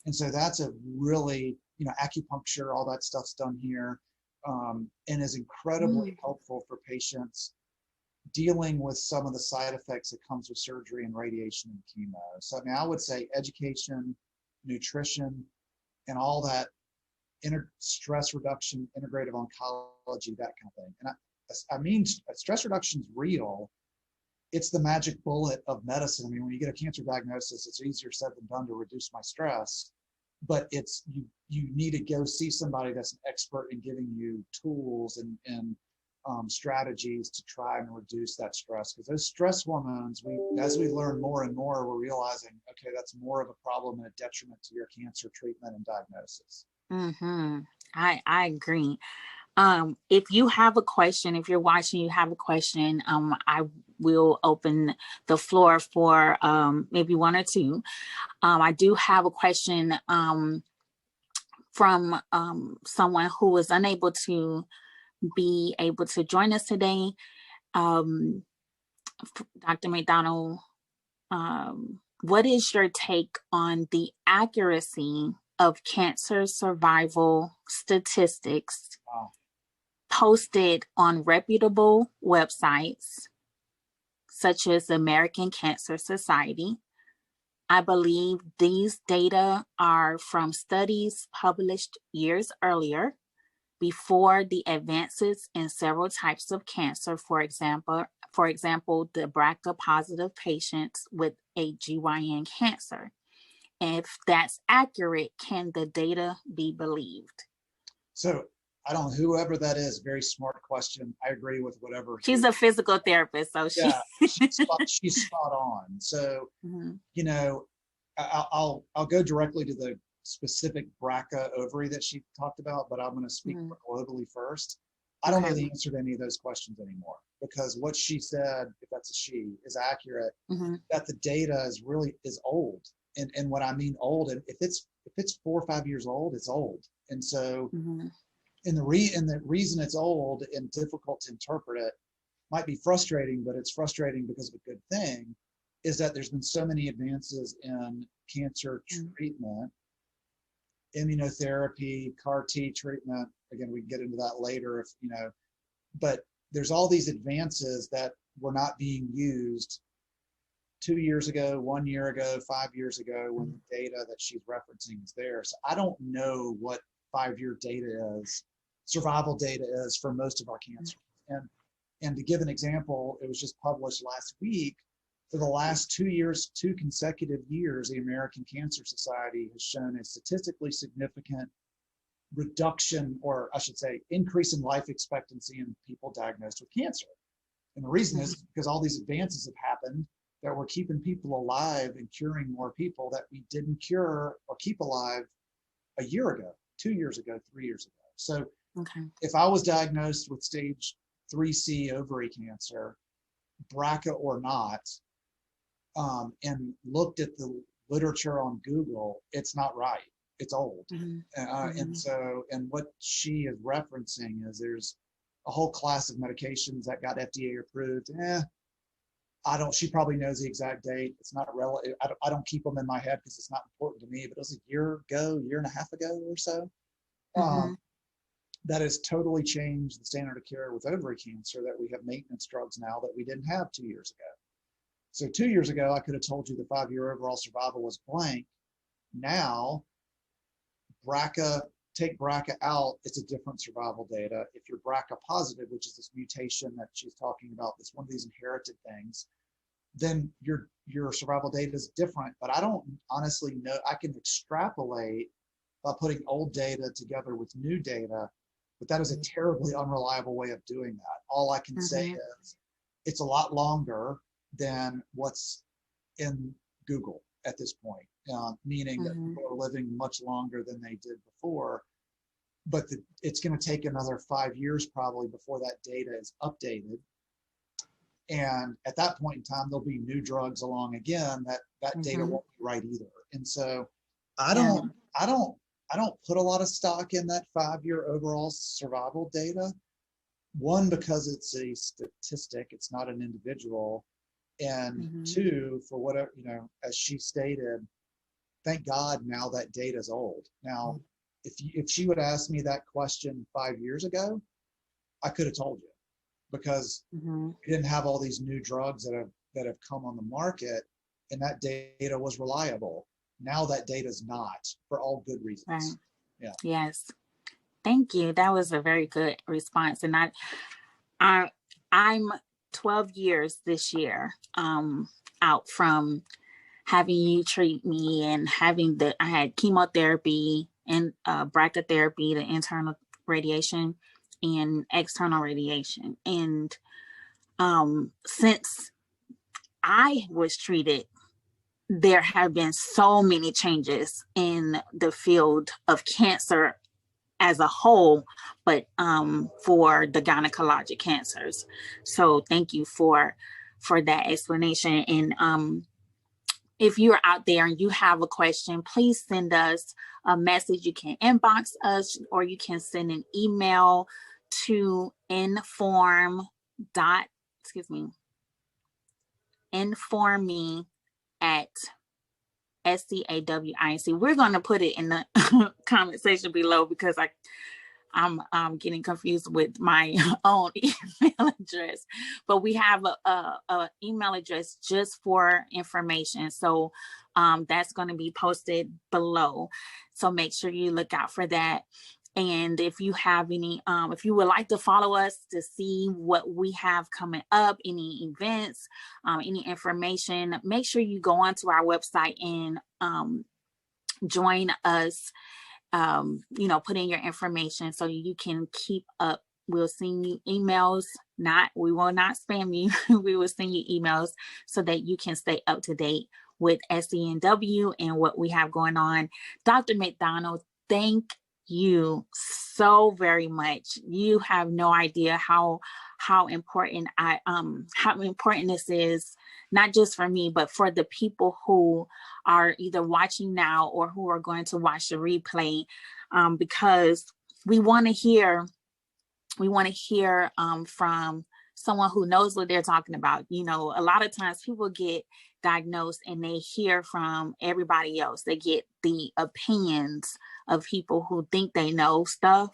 And so that's a really, you know, acupuncture, all that stuff's done here, and is incredibly helpful for patients dealing with some of the side effects that comes with surgery and radiation and chemo. So I mean, I would say education, nutrition, and all that stress reduction, integrative oncology, that kind of thing. And I mean, stress reduction is real. It's the magic bullet of medicine. I mean, when you get a cancer diagnosis, it's easier said than done to reduce my stress, but it's you need to go see somebody that's an expert in giving you tools and strategies to try and reduce that stress, because those stress hormones, as we learn more and more, we're realizing, okay, that's more of a problem and a detriment to your cancer treatment and diagnosis. I agree. If you have a question, if you're watching, you have a question, I will open the floor for maybe one or two. I do have a question from someone who was unable to be able to join us today. Dr. McDonald, what is your take on the accuracy of cancer survival statistics posted on reputable websites such as the American Cancer Society? I believe these data are from studies published years earlier, before the advances in several types of cancer. For example, the BRCA positive patients with a GYN cancer. If that's accurate, can the data be believed? So I don't know, whoever that is, very smart question. I agree with whatever. She's a physical therapist, so she's spot on. So, you know, I'll go directly to the specific BRCA ovary that she talked about, but I'm going to speak globally first. I don't know the answer to any of those questions anymore, because what she said, if that's a she, is accurate, that the data is old. And what I mean old, and if it's 4 or 5 years old, it's old. And so and the reason it's old and difficult to interpret it might be frustrating, but it's frustrating because of a good thing, is that there's been so many advances in cancer treatment, immunotherapy, CAR T treatment. Again, we can get into that later, but there's all these advances that were not being used 2 years ago, 1 year ago, 5 years ago, when the data that she's referencing is there. So I don't know what 5-year data is, survival data is for most of our cancers. And to give an example, it was just published last week. For the last 2 years, 2 consecutive years, the American Cancer Society has shown a statistically significant reduction, or I should say, increase in life expectancy in people diagnosed with cancer. And the reason is because all these advances have happened that we're keeping people alive and curing more people that we didn't cure or keep alive a year ago, 2 years ago, 3 years ago. So if I was diagnosed with stage 3C ovary cancer, BRCA or not, and looked at the literature on Google, it's not right. It's old. And what she is referencing is there's a whole class of medications that got FDA approved. She probably knows the exact date. It's not relevant. I don't keep them in my head because it's not important to me, but it was a year and a half ago or so. That has totally changed the standard of care with ovary cancer, that we have maintenance drugs now that we didn't have 2 years ago. So 2 years ago, I could have told you the 5-year overall survival was blank. Now, take BRCA out, it's a different survival data. If you're BRCA positive, which is this mutation that she's talking about, this one of these inherited things, then your survival data is different. But I don't honestly know. I can extrapolate by putting old data together with new data, but that is a terribly unreliable way of doing that. All I can say is it's a lot longer than what's in Google at this point, meaning that people are living much longer than they did before. But it's going to take another 5 years probably before that data is updated. And at that point in time, there'll be new drugs along again that data won't be right either. And so I don't put a lot of stock in that 5-year overall survival data. One, because it's a statistic, it's not an individual. And two, for whatever, as she stated, thank God now that data is old. Now, if she would ask me that question 5 years ago, I could have told you, because we didn't have all these new drugs that have come on the market, and that data was reliable. Now that data is not, for all good reasons. Right. Yeah. Yes. Thank you. That was a very good response. And I'm 12 years this year out from having you treat me and I had chemotherapy and brachytherapy, the internal radiation and external radiation. And since I was treated, there have been so many changes in the field of cancer as a whole, but for the gynecologic cancers. So thank you for that explanation. And if you're out there and you have a question, please send us a message. You can inbox us, or you can send an email to inform me at SCAWINC. We're going to put it in the comment section below, because I'm getting confused with my own email address, but we have a email address just for information. So that's going to be posted below. So make sure you look out for that. And if you have any, if you would like to follow us to see what we have coming up, any events, any information, make sure you go onto our website and join us. Put in your information so you can keep up. We'll send you emails. We will not spam you. We will send you emails so that you can stay up to date with SC+W and what we have going on. Dr. McDonald, thank you so very much. You have no idea how important this is, not just for me, but for the people who are either watching now or who are going to watch the replay, because we want to hear from someone who knows what they're talking about. A lot of times people get diagnosed and they hear from everybody else. They get the opinions of people who think they know stuff,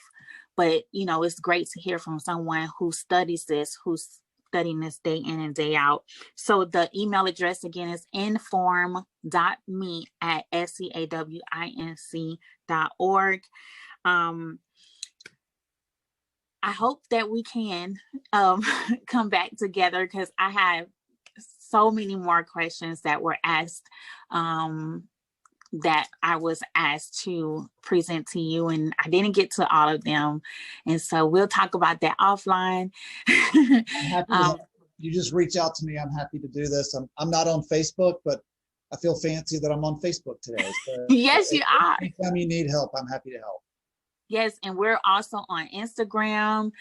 but it's great to hear from someone who studies this, who's studying this day in and day out. So the email address again is inform.me@scawinc.org. I hope that we can come back together, because I have so many more questions that were asked, that I was asked to present to you, and I didn't get to all of them. And so we'll talk about that offline. I'm happy you just reach out to me. I'm happy to do this. I'm not on Facebook, but I feel fancy that I'm on Facebook today. So yes, you are. Anytime you need help, I'm happy to help. Yes, and we're also on Instagram.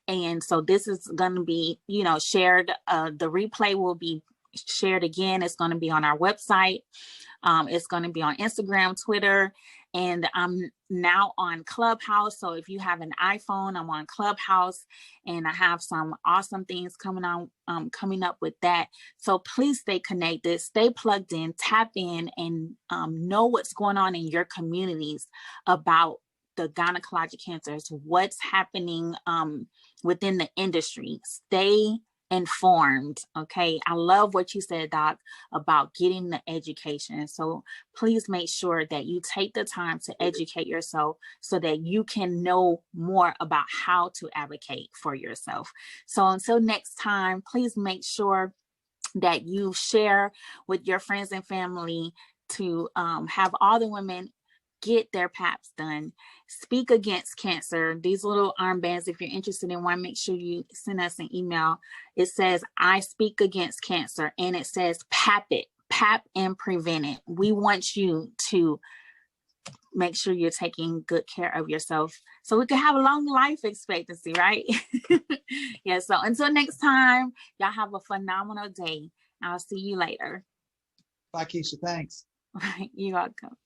And so this is going to be, shared. The replay will be shared again. It's going to be on our website. It's going to be on Instagram, Twitter, and I'm now on Clubhouse. So if you have an iPhone, I'm on Clubhouse, and I have some awesome things coming up with that. So please stay connected, stay plugged in, tap in, and know what's going on in your communities about the gynecologic cancers, what's happening within the industry. Stay informed. Okay. I love what you said, Doc, about getting the education. So please make sure that you take the time to educate yourself so that you can know more about how to advocate for yourself. So until next time, please make sure that you share with your friends and family to have all the women get their PAPs done. Speak against cancer. These little armbands, if you're interested in one, make sure you send us an email. It says, I speak against cancer, and it says PAP it, PAP and prevent it. We want you to make sure you're taking good care of yourself so we can have a long life expectancy, right? Yeah, so until next time, y'all have a phenomenal day. I'll see you later. Bye, Keesha. Thanks. You're welcome.